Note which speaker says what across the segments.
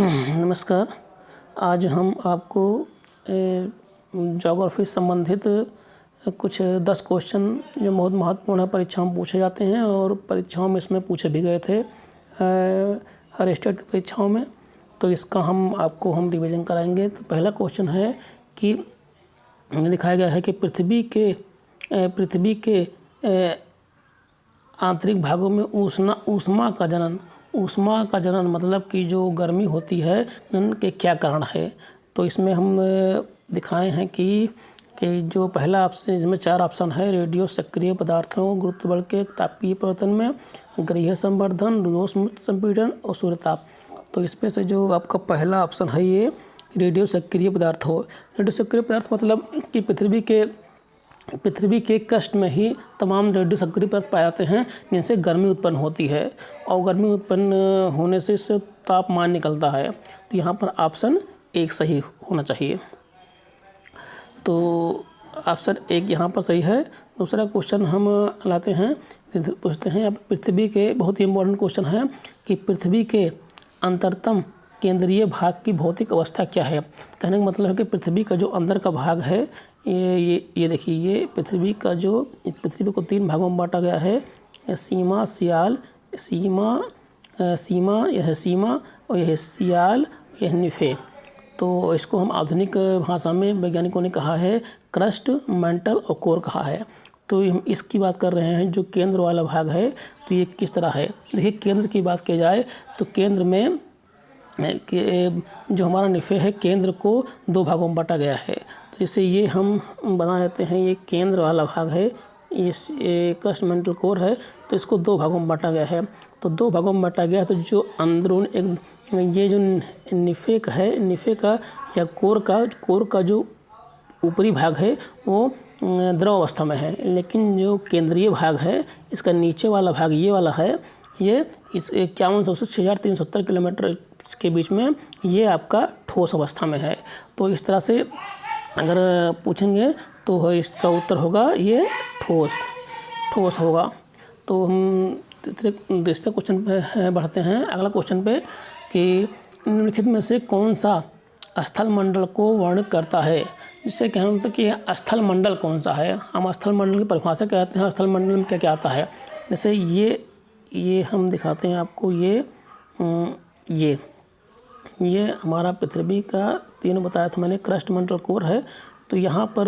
Speaker 1: नमस्कार। आज हम आपको ज्योग्राफी से संबंधित कुछ 10 क्वेश्चन जो बहुत महत्वपूर्ण है परीक्षाओं में पूछे जाते हैं और परीक्षाओं में इसमें पूछे भी गए थे हर स्टेट की परीक्षाओं में। तो इसका हम रिवीजन कराएंगे। तो पहला क्वेश्चन है कि दिखाया गया है कि पृथ्वी के आंतरिक भागों में ऊष्मा का जनन मतलब कि जो गर्मी होती है के क्या कारण है। तो इसमें हम दिखाए हैं कि जो पहला ऑप्शन, इसमें 4 ऑप्शन है। रेडियो सक्रिय पदार्थों, गुरुत्व बल के तापीय परिवर्तन में, ग्रीय संवर्धन, रोस संपीड़न और सूर्यताप। तो इसमें से जो आपका पहला ऑप्शन है ये रेडियो सक्रिय पदार्थ हो। रेडियो सक्रिय पदार्थ मतलब कि पृथ्वी के क्रस्ट में ही तमाम रेडियो सक्रिय पदार्थ पाए जाते हैं जिनसे गर्मी उत्पन्न होती है और गर्मी उत्पन्न होने से इससे तापमान निकलता है। तो यहाँ पर ऑप्शन 1 सही होना चाहिए। तो ऑप्शन 1 यहाँ पर सही है। दूसरा क्वेश्चन हम लाते हैं, पूछते हैं। अब पृथ्वी के बहुत ही इम्पोर्टेंट क्वेश्चन है कि पृथ्वी के अंतरतम केंद्रीय भाग की भौतिक अवस्था क्या है। कहने का मतलब है कि पृथ्वी का जो अंदर का भाग है ये देखिए, ये पृथ्वी को 3 भागों में बांटा गया है। सीमा, सियाल, यह सीमा और यह सियाल, यह निफे। तो इसको हम आधुनिक भाषा में वैज्ञानिकों ने कहा है क्रस्ट, मेंटल और कोर कहा है। तो हम इसकी बात कर रहे हैं। जो केंद्र वाला भाग है तो ये किस तरह है। देखिए, केंद्र की बात की जाए तो केंद्र में जो हमारा निफे है, केंद्र को 2 भागों में बांटा गया है। तो जैसे ये हम बना देते हैं, ये केंद्र वाला भाग है, ये क्रस्ट, मेंटल, कोर है। तो इसको 2 भागों में बांटा गया है। तो 2 भागों में बांटा गया है। तो जो अंदरून ये जो निफे का या कोर का जो ऊपरी भाग है वो द्रव अवस्था में है, लेकिन जो केंद्रीय भाग है इसका नीचे वाला भाग ये वाला है, ये इस 5100 से 6370 किलोमीटर के बीच में ये आपका ठोस अवस्था में है। तो इस तरह से अगर पूछेंगे तो इसका उत्तर होगा ये ठोस होगा। तो हम दूसरे क्वेश्चन पे बढ़ते हैं, अगला क्वेश्चन पे कि निम्नलिखित में से कौन सा स्थल मंडल को वर्णित करता है। जिससे कहना मतलब कि स्थल मंडल कौन सा है। हम स्थल मंडल की परिभाषा कहते हैं, स्थल मंडल में क्या क्या आता है। जैसे ये हम दिखाते हैं आपको, ये हमारा पृथ्वी का 3 बताया था मैंने, क्रस्ट, मेंटल, कोर है। तो यहाँ पर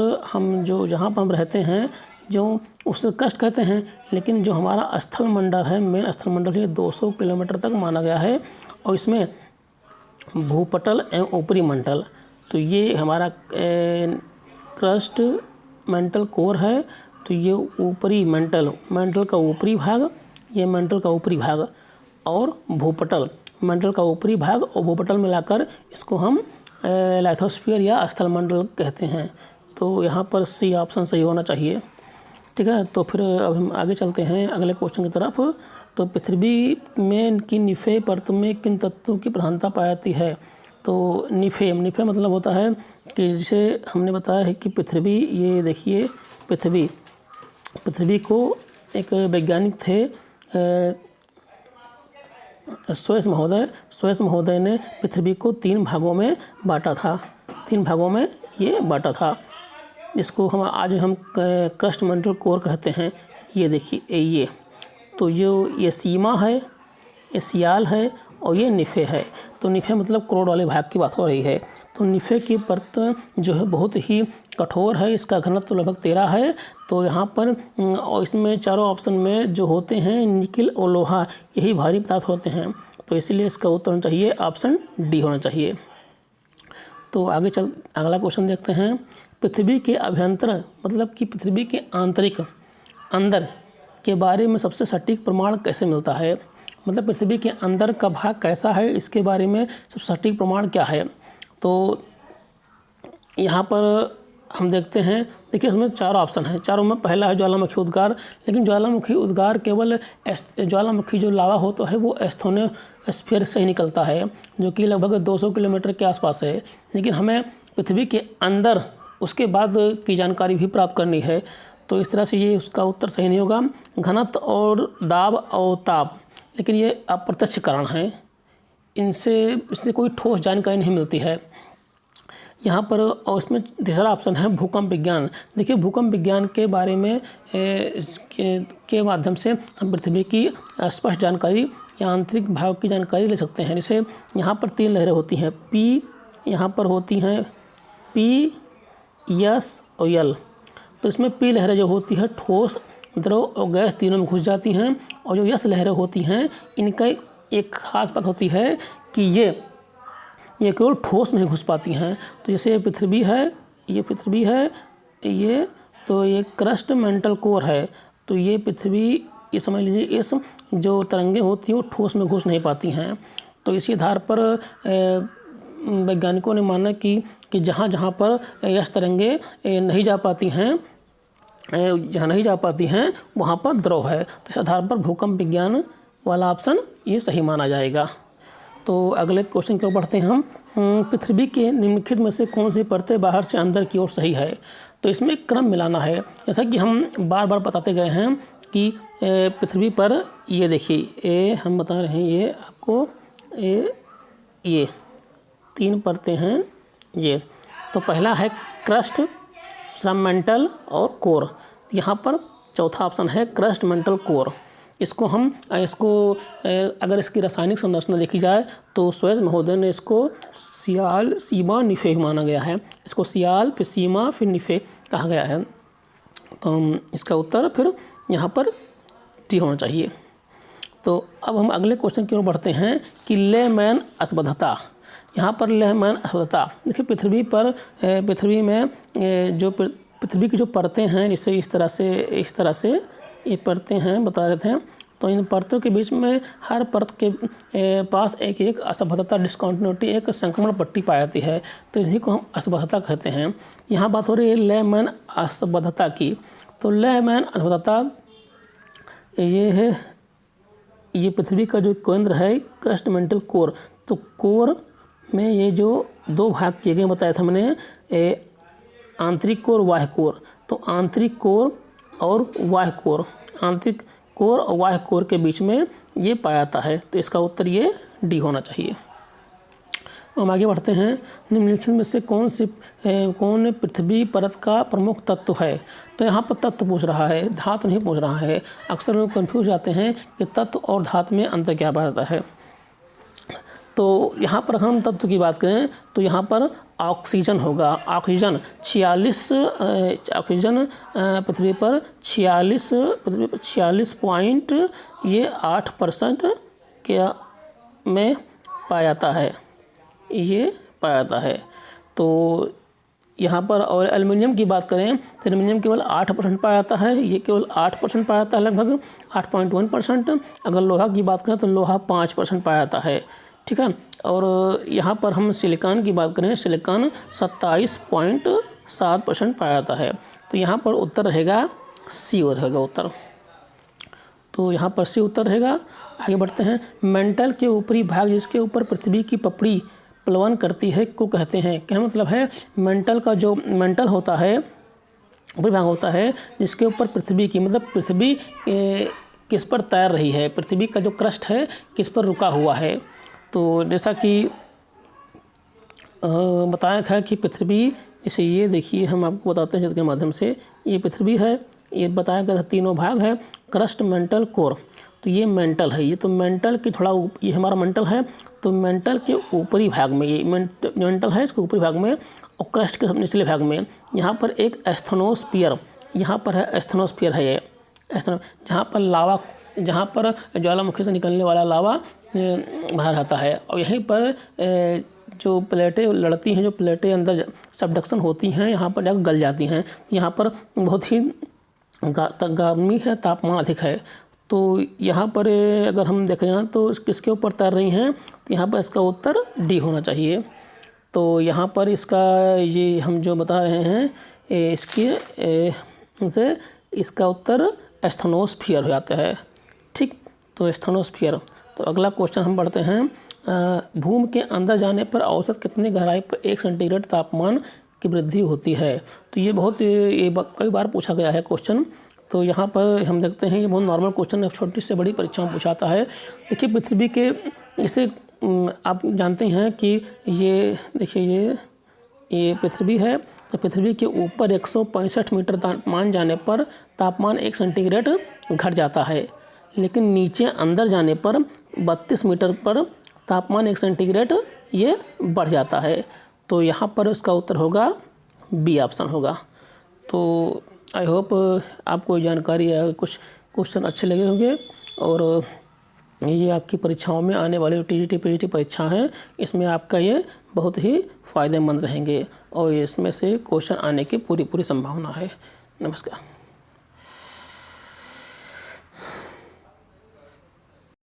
Speaker 1: जहाँ पर हम रहते हैं जो उसे क्रस्ट कहते हैं, लेकिन जो हमारा स्थल मंडल है, मेन स्थल मंडल है, 200 किलोमीटर तक माना गया है। और इसमें भूपटल एवं ऊपरी मंडल, तो ये हमारा क्रस्ट, मेंटल, कोर है। तो ये ऊपरी मेंटल का ऊपरी भाग, ये मेंटल का ऊपरी भाग, और भूपटल मंडल का ऊपरी भाग और भूपटल मिलाकर इसको हम लाइथोस्फीयर या स्थल मंडल कहते हैं। तो यहाँ पर सी ऑप्शन सही होना चाहिए। ठीक है, तो फिर अब हम आगे चलते हैं अगले क्वेश्चन की तरफ। तो पृथ्वी में की निफे परत में किन तत्वों की प्रधानता पाई जाती है। तो निफे मतलब होता है कि जिसे हमने बताया है कि पृथ्वी, ये देखिए पृथ्वी को एक वैज्ञानिक थे स्वेस महोदय ने पृथ्वी को 3 भागों में बांटा था। 3 भागों में ये बांटा था, जिसको आज हम क्रस्ट, मेंटल, कोर कहते हैं। ये देखिए, ये तो जो ये सीमा है, ये सियाल है और ये निफे है। तो निफे मतलब क्रोड वाले भाग की बात हो रही है। तो निफे की परत जो है बहुत ही कठोर है, इसका घनत्व लगभग 13 है। तो यहाँ पर और इसमें चारों ऑप्शन में जो होते हैं निकिल और लोहा, यही भारी पदार्थ होते हैं। तो इसीलिए इसका उत्तर होना चाहिए ऑप्शन डी होना चाहिए। तो अगला क्वेश्चन देखते हैं। पृथ्वी के अभ्यंतर मतलब कि पृथ्वी के अंदर के बारे में सबसे सटीक प्रमाण कैसे मिलता है। मतलब पृथ्वी के अंदर का भाग कैसा है, इसके बारे में सबसे सटीक प्रमाण क्या है। तो यहाँ पर हम देखते हैं, देखिए इसमें 4 ऑप्शन हैं। चारों में पहला है ज्वालामुखी उद्गार, लेकिन ज्वालामुखी उद्गार केवल ज्वालामुखी जो लावा होता है वो एस्थोनोस्फीयर से ही निकलता है, जो कि लगभग 200 किलोमीटर के आसपास है। लेकिन हमें पृथ्वी के अंदर उसके बाद की जानकारी भी प्राप्त करनी है। तो इस तरह से ये उसका उत्तर सही नहीं होगा। घनत्व और दाब और ताप, लेकिन ये अप्रत्यक्ष कारण है, इससे कोई ठोस जानकारी नहीं मिलती है। यहाँ पर और उसमें तीसरा ऑप्शन है भूकंप विज्ञान। देखिए भूकंप विज्ञान के बारे में के माध्यम से हम पृथ्वी की स्पष्ट जानकारी या आंतरिक भाग की जानकारी ले सकते हैं। जैसे यहाँ पर 3 लहरें होती हैं, पी, यहाँ पर होती हैं पी, एस और एल। तो इसमें पी लहरें जो होती है ठोस, द्रव और गैस तीनों में घुस जाती हैं, और जो एस लहरें होती हैं इनका एक खास बात होती है कि ये केवल ठोस में ही घुस पाती हैं। तो जैसे ये पृथ्वी है, ये तो ये क्रस्ट मेंटल कोर है। तो ये पृथ्वी, ये समझ लीजिए इस जो तरंगें होती हैं वो ठोस में घुस नहीं पाती हैं। तो इसी आधार पर वैज्ञानिकों ने माना कि जहाँ पर यह तरंगें नहीं जा पाती हैं, जहाँ नहीं जा पाती हैं वहाँ पर द्रव है। तो इस आधार पर भूकंप विज्ञान वाला ऑप्शन ये सही माना जाएगा। तो अगले क्वेश्चन की ओर बढ़ते हैं हम। पृथ्वी के निम्नलिखित में से कौन सी परतें बाहर से अंदर की ओर सही है? तो इसमें क्रम मिलाना है। जैसा कि हम बार बार बताते गए हैं कि पृथ्वी पर ये देखिए, हम बता रहे हैं ये आपको, ये 3 परतें हैं ये। तो पहला है क्रस्ट, दूसरा मेंटल और कोर। यहाँ पर चौथा ऑप्शन है क्रस्ट मेंटल कोर। इसको अगर इसकी रासायनिक संरचना देखी जाए तो स्वेज महोदय ने इसको सियाल, सीमा, निफे माना गया है। इसको सियाल, फिर सीमा, फिर निफे कहा गया है। तो इसका उत्तर फिर यहाँ पर डी होना चाहिए। तो अब हम अगले क्वेश्चन की ओर बढ़ते हैं कि लेमैन असंबद्धता। यहाँ पर लेमैन असंबद्धता, देखिए पृथ्वी में जो पृथ्वी की जो परतें हैं, जैसे इस तरह से ये परतें हैं बता रहे थे। तो इन परतों के बीच में हर परत के पास एक असंबद्धता, डिस्कंटिन्यूटी, एक संक्रमण पट्टी पाई जाती है। तो इसी को हम असंबद्धता कहते हैं। यहाँ बात हो रही है लेमैन असंबद्धता की। तो लेमैन असंबद्धता ये है, ये पृथ्वी का जो केंद्र है क्रस्ट मेंटल कोर। तो कोर में ये जो 2 भाग किए गए बताया था मैंने, आंतरिक कोर, बाह्य कोर। तो आंतरिक कोर और बाह्य कोर, आंतरिक कोर और बाह्य कोर के बीच में ये पाया जाता है। तो इसका उत्तर ये डी होना चाहिए। हम आगे बढ़ते हैं। निम्नलिखित में से कौन पृथ्वी परत का प्रमुख तत्व है? तो यहाँ पर तत्व पूछ रहा है, धातु नहीं पूछ रहा है। अक्सर लोग कंफ्यूज जाते हैं कि तत्व और धातु में अंतर क्या पाया है। तो यहाँ पर हम तत्व की बात करें तो यहाँ पर ऑक्सीजन होगा। ऑक्सीजन 46 पृथ्वी पर 46.8% के में पाया जाता है, ये पाया जाता है। तो यहाँ पर और एल्युमिनियम की बात करें तो एल्युमिनियम केवल 8% पाया जाता है, ये केवल 8% पाया जाता है, लगभग 8.1%। अगर लोहा की बात करें तो लोहा 5% पाया जाता है, ठीक है। और यहाँ पर हम सिलिकॉन की बात करें, सिलिकॉन 27.7% पाया जाता है। तो यहाँ पर उत्तर रहेगा सी रहेगा उत्तर। तो यहाँ पर सी उत्तर रहेगा। आगे बढ़ते हैं। मेंटल के ऊपरी भाग जिसके ऊपर पृथ्वी की पपड़ी प्लवन करती है को कहते हैं। क्या मतलब है? मेंटल का जो मेंटल होता है, ऊपरी भाग होता है जिसके ऊपर पृथ्वी की, मतलब पृथ्वी किस पर तैर रही है, पृथ्वी का जो क्रस्ट है किस पर रुका हुआ है। तो जैसा कि बताया है कि पृथ्वी, जैसे ये देखिए हम आपको बताते हैं चित्र के माध्यम से, ये पृथ्वी है, ये बताया गया 3 भाग है, क्रस्ट, मेंटल, कोर। तो ये मेंटल है, ये तो मेंटल के थोड़ा ये हमारा मेंटल है। तो मेंटल के ऊपरी भाग में, ये मेंटल है इसके ऊपरी भाग में, और क्रस्ट के निचले भाग में यहाँ पर एक एस्थनोस्फीयर, यहाँ पर है एस्थनोस्फीयर है ये जहाँ पर लावा, जहाँ पर ज्वालामुखी से निकलने वाला लावा बाहर आता है। और यहीं पर जो प्लेटें लड़ती हैं, जो प्लेटें अंदर सबडक्शन होती हैं, यहाँ पर जाकर गल जाती हैं। यहाँ पर बहुत ही गर्मी है, तापमान अधिक है। तो यहाँ पर अगर हम देखें जाए तो किसके ऊपर तैर रही हैं, तो यहाँ पर इसका उत्तर डी होना चाहिए। तो यहाँ पर इसका ये हम जो बता रहे हैं से इसका उत्तर एस्थनोस्फीयर हो जाता है, ठीक। तो एस्थनोस्फीयर। तो अगला क्वेश्चन हम बढ़ते हैं। भूमि के अंदर जाने पर औसत कितनी गहराई पर 1 सेंटीग्रेड तापमान की वृद्धि होती है? तो ये कई बार पूछा गया है क्वेश्चन। तो यहाँ पर हम देखते हैं, ये बहुत नॉर्मल क्वेश्चन है, छोटी से बड़ी परीक्षा में पूछाता है। देखिए पृथ्वी के, इसे आप जानते हैं कि ये देखिए ये पृथ्वी है, तो पृथ्वी के ऊपर 165 मीटर तापमान जाने पर तापमान 1 सेंटीग्रेड घट जाता है, लेकिन नीचे अंदर जाने पर 32 मीटर पर तापमान 1 सेंटीग्रेड ये बढ़ जाता है। तो यहाँ पर उसका उत्तर होगा बी ऑप्शन होगा। तो आई होप आपको जानकारी या कुछ क्वेश्चन अच्छे लगे होंगे, और ये आपकी परीक्षाओं में आने वाले टीजीटी पीजीटी परीक्षा हैं, इसमें आपका ये बहुत ही फ़ायदेमंद रहेंगे और इसमें से क्वेश्चन आने की पूरी संभावना है। नमस्कार।